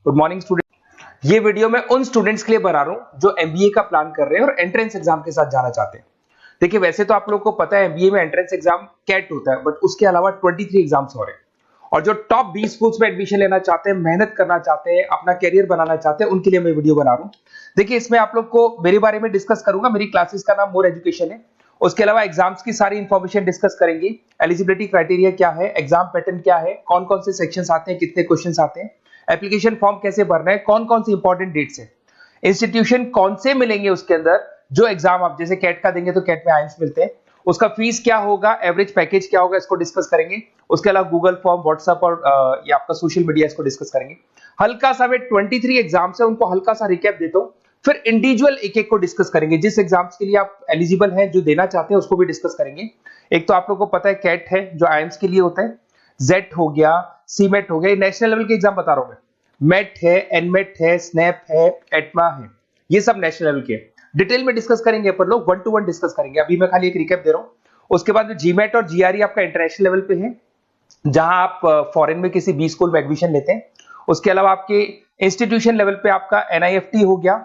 Good morning student. ये video मैं उन स्टूडेंट्स के लिए बना रहा हूं जो एमबीए का प्लान कर रहे हैं और एंट्रेंस एग्जाम के साथ जाना चाहते हैं। देखिए वैसे तो आप लोगों को पता है एमबीए में एंट्रेंस एग्जाम कैट होता है, बट उसके अलावा 23 एग्जाम्स हो रहे हैं और जो टॉप 20 स्कूल्स में एडमिशन लेना चाहते हैं, मेहनत करना चाहते हैं, अपना कैरियर बनाना चाहते हैं, उनके लिए मैं वीडियो बना रहा हूं। देखिए इसमें आप लोग को मेरे बारे में डिस्कस करूंगा। मेरी क्लासेस का नाम मोर एजुकेशन है। उसके अलावा एग्जाम्स की सारी इंफॉर्मेशन डिस्कस करेंगे। एलिजिबिलिटी क्राइटेरिया क्या है, एग्जाम पैटर्न क्या है, कौन कौन से सेक्शंस आते हैं, कितने क्वेश्चंस आते हैं, एप्लीकेशन फॉर्म कैसे भरना है, कौन कौन सी इंपॉर्टेंट डेट्स है, इंस्टीट्यूशन कौन से मिलेंगे उसके अंदर, जो एग्जाम आप जैसे कैट का देंगे तो कैट में आइम्स मिलते हैं, उसका फीस क्या होगा, एवरेज पैकेज क्या होगा, इसको डिस्कस करेंगे। उसके अलावा गूगल फॉर्म, व्हाट्सएप और ये आपका सोशल मीडिया, इसको डिस्कस करेंगे। हल्का सा वे 23 एग्जाम्स है उनको हल्का सा रिकैप देता हूं, फिर इंडिविजुअल एक एक को डिस्कस करेंगे। जिस एग्जाम्स के लिए आप एलिजिबल हैं, जो देना चाहते हैं, उसको भी डिस्कस करेंगे। एक तो आप लोगों को पता है कैट है जो आईएम्स के लिए होता है, जेट हो गया, सीमेट हो गया, नेशनल लेवल के एग्जाम बता रहा हूं मैं। मेट है, एनमेट है, स्नैप है, एटमा है, ये सब नेशनल लेवल के। डिटेल में डिस्कस करेंगे अपन लोग, 1 to 1 डिस्कस करेंगे। अभी मैं खाली एक रिकैप दे रहा हूं। उसके बाद जीमेट और जीआरई आपका इंटरनेशनल लेवल पे है, जहां आप फॉरेन में किसी बी स्कूल में एडमिशन लेते हैं। उसके अलावा आपके इंस्टीट्यूशन लेवल पे आपका एनआईएफटी हो गया,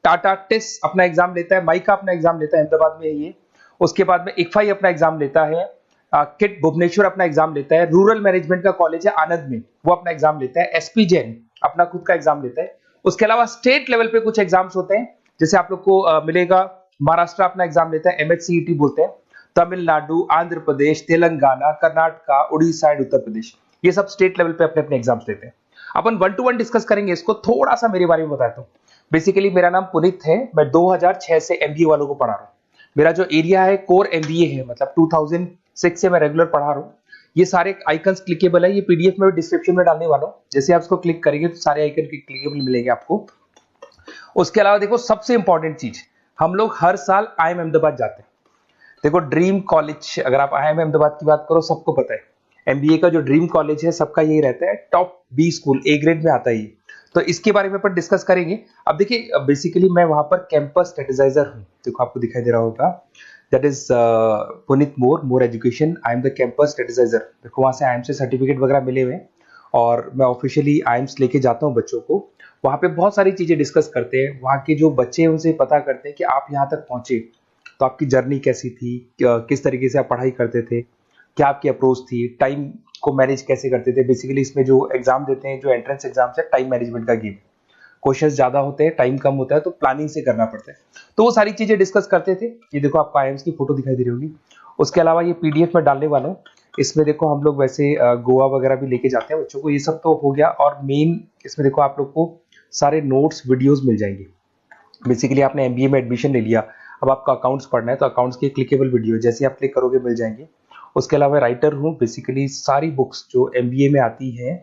टाटा टिस अपना एग्जाम लेता है, माइका अपना एग्जाम लेता है, अहमदाबाद में है ये। उसके बाद में इक्फाई अपना एग्जाम लेता है, किट भुवनेश्वर अपना एग्जाम लेता है, रूरल मैनेजमेंट का कॉलेज है आनंद में, वो अपना एग्जाम लेता है, एसपी जैन अपना खुद का एग्जाम लेता है। उसके अलावा स्टेट लेवल पे कुछ एग्जाम्स होते हैं, जैसे आप लोग को मिलेगा महाराष्ट्र अपना एग्जाम लेता है, एमएचसीईटी बोलते हैं, तमिलनाडु, आंध्र प्रदेश, तेलंगाना, कर्नाटका, उड़ीसा एंड उत्तर प्रदेश, ये सब स्टेट लेवल पे अपने अपने एग्जाम्स लेते हैं। अपन 1 to 1 डिस्कस करेंगे इसको। थोड़ा सा मेरे बारे में बताता हूँ। बेसिकली मेरा नाम पुनीत है, मैं 2006 से एमबीए वालों को पढ़ा रहा हूँ। मेरा जो एरिया है कोर एमबीए है, मतलब 2006 से मैं रेगुलर पढ़ा रहा हूँ। ये सारे आइकन्स क्लिकेबल है, ये पीडीएफ में डिस्क्रिप्शन में डालने वाला हूँ। जैसे आप इसको क्लिक करेंगे तो सारे आइकन क्लिकेबल मिलेंगे आपको। उसके अलावा देखो सबसे इंपॉर्टेंट चीज, हम लोग हर साल आईएम अहमदाबाद जाते हैं। देखो ड्रीम कॉलेज, अगर आप आईएम अहमदाबाद की बात करो, सबको पता है एमबीए का जो ड्रीम कॉलेज है सबका यही रहता है, top B school, A grade में आता है ये। तो इसके बारे में अपन डिस्कस करेंगे। अब देखिए बेसिकली मैं वहां पर कैंपस स्ट्रेटेजाइजर हूँ, देखो आपको दिखाई दे रहा होगा, that is Puneet more education, I am the campus strategizer. देखो वहां से आईएम से सर्टिफिकेट वगैरह मिले हुए हैं और मैं ऑफिशियली आईएम्स लेके जाता हूँ बच्चों को। वहां पे बहुत सारी चीजें डिस्कस करते हैं, वहां के जो बच्चे हैं उनसे पता करते हैं कि आप यहाँ तक पहुंचे तो आपकी जर्नी कैसी थी, किस तरीके से आप पढ़ाई करते थे, क्या आपकी अप्रोच थी, टाइम को मैनेज कैसे करते थे। बेसिकली इसमें जो एग्जाम देते हैं, जो एंट्रेंस एग्जाम है, टाइम मैनेजमेंट का गेम, क्वेश्चंस ज्यादा होते हैं, टाइम कम होता है, तो प्लानिंग से करना पड़ता है। तो वो सारी चीजें डिस्कस करते थे। ये देखो आपको आईएम्स की फोटो दिखाई दे रही होगी। उसके अलावा ये पीडीएफ में डालने वाला हूँ। इसमें देखो हम लोग वैसे गोवा वगैरह भी लेके जाते हैं बच्चों को, ये सब तो हो गया। और मेन इसमें देखो आप लोग को सारे नोट्स, वीडियोज मिल जाएंगे। बेसिकली आपने एमबीए में एडमिशन ले लिया, अब आपका अकाउंट्स पढ़ना है तो अकाउंट्स की क्लिकेबल वीडियो जैसे आप क्लिक करोगे मिल जाएंगे। उसके अलावा राइटर हूँ, बेसिकली सारी बुक्स जो एमबीए में आती हैं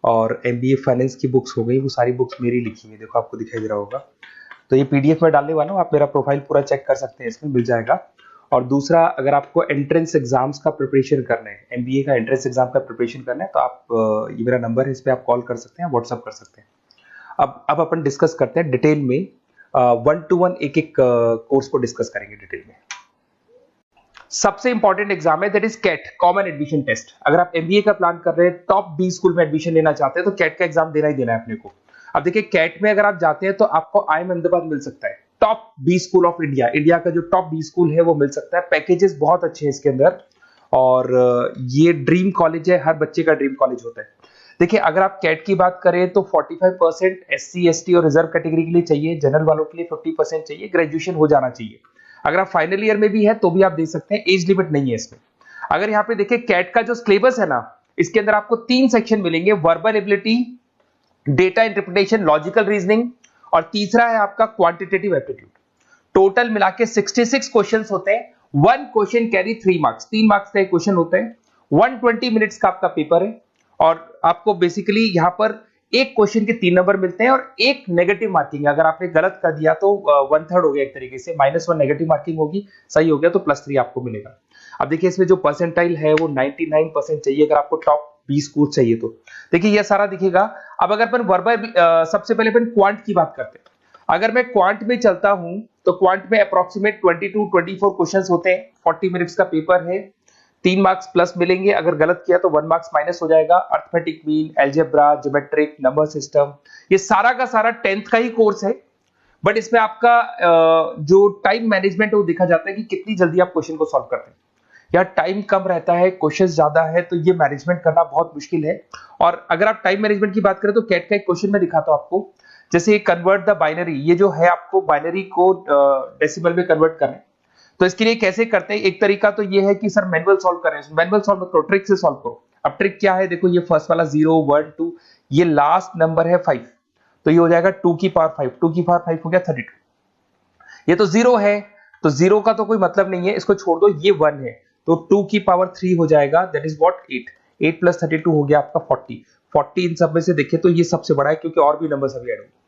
और एमबीए फाइनेंस की बुक्स हो गई, वो सारी बुक्स मेरी लिखी है, देखो आपको दिखाई दे रहा होगा। तो ये पीडीएफ में डालने वाला हूँ, आप मेरा प्रोफाइल पूरा चेक कर सकते हैं, इसमें मिल जाएगा। और दूसरा, अगर आपको एंट्रेंस एग्जाम्स का प्रिपरेशन करना है, एमबीए का एंट्रेंस एग्जाम का प्रिपरेशन करना है, तो आप ये मेरा नंबर है, इस पर आप कॉल कर सकते हैं, व्हाट्सअप कर सकते हैं। अब अपन डिस्कस करते हैं डिटेल में, 1 to 1 एक एक कोर्स को डिस्कस करेंगे डिटेल में। सबसे इंपॉर्टेंट एग्जाम है that is CAT, common admission test. अगर आप एमबीए का प्लान कर रहे हैं, टॉप बी स्कूल में एडमिशन लेना चाहते हैं, तो कैट का एग्जाम देना ही देना है अपने को। अब देखिए कैट में अगर आप जाते हैं तो आपको आईएम अहमदाबाद मिल सकता है, top B school of India, India का जो टॉप बी स्कूल है वो मिल सकता है। पैकेजेस बहुत अच्छे हैं इसके अंदर, और ये ड्रीम कॉलेज है, हर बच्चे का ड्रीम कॉलेज होता है। देखिए अगर आप कैट की बात करें तो 45% एससी एसटी और रिजर्व कैटेगरी के लिए चाहिए, जनरल वालों के लिए 50% चाहिए, ग्रेजुएशन हो जाना चाहिए। अगर आप फाइनल ईयर में भी है तो भी आप दे सकते हैं, एज लिमिट नहीं है इसमें। अगर यहाँ पे देखिए कैट का जो सिलेबस है ना, इसके अंदर आपको 3 सेक्शन मिलेंगे, verbal ability, data interpretation, logical reasoning, और तीसरा है आपका क्वांटिटेटिव एप्टीट्यूड। टोटल मिला के 66 क्वेश्चन होते हैं। 1 क्वेश्चन कैरी 3 मार्क्स, 3 मार्क्स का एक क्वेश्चन होता है। 120 मिनट्स का आपका पेपर है, और आपको बेसिकली यहाँ पर एक क्वेश्चन के 3 नंबर मिलते हैं और एक नेगेटिव मार्किंग। अगर आपने गलत कर दिया तो 1/3 हो गया एक तरीके से, -1 नेगेटिव मार्किंग होगी, सही हो गया तो +3 आपको मिलेगा। अब देखिए इसमें जो परसेंटाइल है वो 99% चाहिए अगर आपको टॉप 20 स्कोर चाहिए तो। देखिए ये सारा दिखेगा। अब अगर अपन वर्बल, सबसे पहले अपन क्वांट की बात करते हैं। अगर मैं क्वांट में चलता हूं तो क्वांट में अप्रोक्सीमेट 22-24 क्वेश्चंस होते हैं, 40 मिनट्स का पेपर है, 3 मार्क्स प्लस मिलेंगे, अगर गलत किया तो 1 मार्क्स माइनस हो जाएगा। Arithmetic mean, algebra, geometric, number system, ये सारा का सारा 10th का ही कोर्स है। बट इसमें आपका जो टाइम मैनेजमेंट है वो देखा जाता है कि कितनी जल्दी आप क्वेश्चन को सॉल्व करते हैं। या टाइम कम रहता है, क्वेश्चन ज्यादा है, तो ये मैनेजमेंट करना बहुत मुश्किल है। और अगर आप टाइम मैनेजमेंट की बात करें तो कैट का एक क्वेश्चन मैं दिखाता हूं आपको। जैसे कन्वर्ट द बाइनरी, ये जो है आपको बाइनरी को डेसिमल में कन्वर्ट करना है। तो इसके लिए कैसे करते हैं, एक तरीका तो ये है कि सर मैनुअल सॉल्व करें। मैनुअल सॉल्व करो, ट्रिक से सॉल्व करो। अब ट्रिक क्या है, देखो ये फर्स्ट वाला 0 1 2, ये लास्ट नंबर है 5, तो ये हो जाएगा 2 की पावर 5, 2 की पावर 5 हो गया 32। ये तो 0 है, तो 0 का तो कोई मतलब नहीं है, इसको छोड़ दो, ये 1 है, तो 2 की पावर 3 हो जाएगा, दैट इज व्हाट 8। 8 प्लस 32 हो गया आपका 40। 40 इन सब में से देखें तो ये सबसे बड़ा है, क्योंकि और भी नंबर्स अभी ऐड होंगे।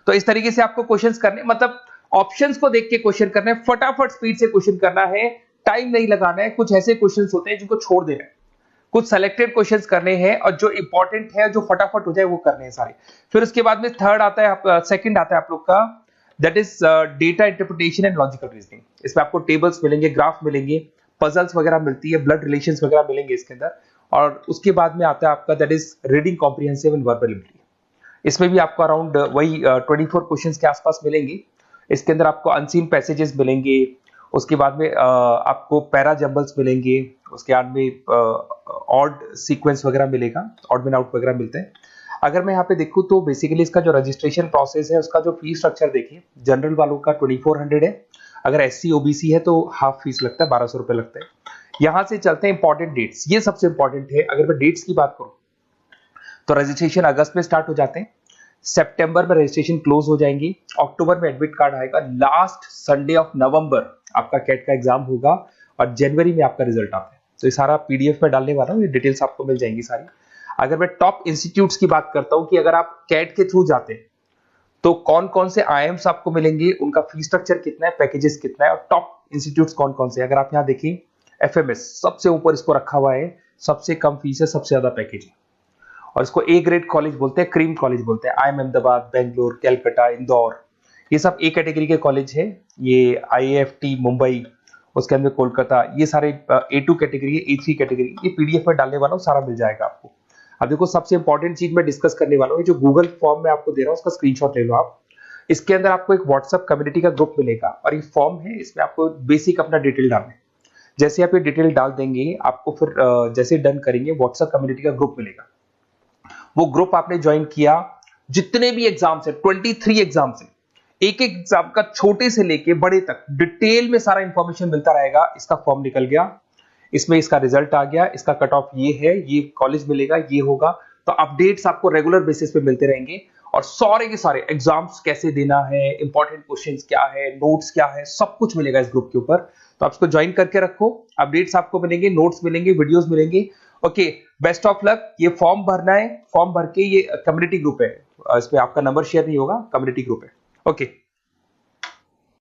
तो इस तरीके से आपको क्वेश्चंस करने, मतलब ऑप्शंस को देख के क्वेश्चन करना है, फटाफट स्पीड से क्वेश्चन करना है, टाइम नहीं लगाना है। कुछ ऐसे क्वेश्चंस होते हैं जिनको छोड़ देना है, कुछ सेलेक्टेड क्वेश्चंस करने हैं, और जो इंपॉर्टेंट है, जो फटाफट हो जाए, वो करने हैं सारे। फिर उसके बाद में थर्ड आता है, सेकंड आता है आप लोग का, that is data interpretation and logical reasoning. इसमें आपको टेबल्स मिलेंगे, ग्राफ मिलेंगे, पजल्स वगैरह मिलती है, ब्लड रिलेशंस वगैरह मिलेंगे इसके अंदर। और उसके बाद में आता है आपका that is reading comprehensive and verbal ability. इसमें भी आपको अराउंड वही 24 क्वेश्चंस के आसपास मिलेंगे। इसके अंदर आपको अनसीन पैसेजेस मिलेंगे, उसके बाद में आपको पैरा जंबल्स मिलेंगे, उसके बाद में ऑड सीक्वेंस वगैरह मिलेगा, ऑड में आउट वगैरह मिलते हैं। अगर मैं यहाँ पे देखूँ तो बेसिकली इसका जो रजिस्ट्रेशन प्रोसेस है, उसका जो फीस स्ट्रक्चर देखिए, जनरल वालों का 2400 है, अगर SC OBC है तो हाफ फीस लगता है, 1200 रुपए लगता है। यहां से चलते हैं इंपॉर्टेंट डेट्स, ये सबसे इंपॉर्टेंट है। अगर मैं डेट्स की बात करूं तो रजिस्ट्रेशन अगस्त में स्टार्ट हो जाते हैं, सितंबर में रजिस्ट्रेशन क्लोज हो जाएंगी, अक्टूबर में एडमिट कार्ड आएगा, लास्ट संडे ऑफ नवंबर आपका कैट का एग्जाम होगा, और जनवरी में आपका रिजल्ट आता है। तो ये सारा PDF में डालने वाला हूँ, ये डिटेल्स आपको मिल जाएंगी सारी। अगर मैं टॉप इंस्टीट्यूट्स की बात करता हूं कि अगर आप कैट के थ्रू जाते हैं तो कौन कौन से IIMs आपको मिलेंगे, उनका फीस स्ट्रक्चर कितना है, पैकेजेस कितना है, और टॉप इंस्टीट्यूट्स कौन कौन से। अगर आप यहाँ देखिए, FMS सबसे ऊपर इसको रखा हुआ है, सबसे कम फीस है, सबसे ज्यादा पैकेज है, और इसको A ग्रेड कॉलेज बोलते हैं, क्रीम कॉलेज बोलते हैं। IIM अहमदाबाद, बेंगलोर, कैलकाटा, इंदौर, ये सब A कैटेगरी के कॉलेज है। ये IIFT मुंबई, उसके अंदर कोलकाता, ये सारे A2 कैटेगरी, A3 कैटेगरी, ये PDF में डालने वाला हूँ, सारा मिल जाएगा आपको। अब देखो सबसे इंपॉर्टेंट चीज मैं डिस्कस करने वाला हूँ, जो गूगल फॉर्म में आपको दे रहा हूँ, उसका स्क्रीनशॉट ले लो आप। इसके अंदर आपको एक व्हाट्सएप कम्युनिटी का ग्रुप मिलेगा, और ये फॉर्म है, इसमें आपको बेसिक अपना डिटेल डालना है। जैसे आप ये डिटेल डाल देंगे, आपको फिर जैसे डन करेंगे, व्हाट्सएप कम्युनिटी का ग्रुप मिलेगा। वो ग्रुप आपने ज्वाइन किया, जितने भी एग्जाम्स है, 23 एग्जाम्स है, एक एक एग्जाम का छोटे से लेके बड़े तक डिटेल में सारा इंफॉर्मेशन मिलता रहेगा। इसका फॉर्म निकल गया, इसमें इसका रिजल्ट आ गया, इसका कट ऑफ ये है, ये कॉलेज मिलेगा, ये होगा। तो अपडेट्स आपको रेगुलर बेसिस पे मिलते रहेंगे, और सारे के सारे एग्जाम्स कैसे देना है, इंपॉर्टेंट क्वेश्चंस क्या है, नोट्स क्या है, सब कुछ मिलेगा इस ग्रुप के ऊपर। तो आप इसको ज्वाइन करके रखो, अपडेट्स आपको मिलेंगे, नोट्स मिलेंगे, वीडियोस मिलेंगे। Okay, best of luck. ये फॉर्म भरना है, फॉर्म भर के, ये कम्युनिटी ग्रुप है, इसमें आपका नंबर शेयर नहीं होगा, कम्युनिटी ग्रुप है। ओके।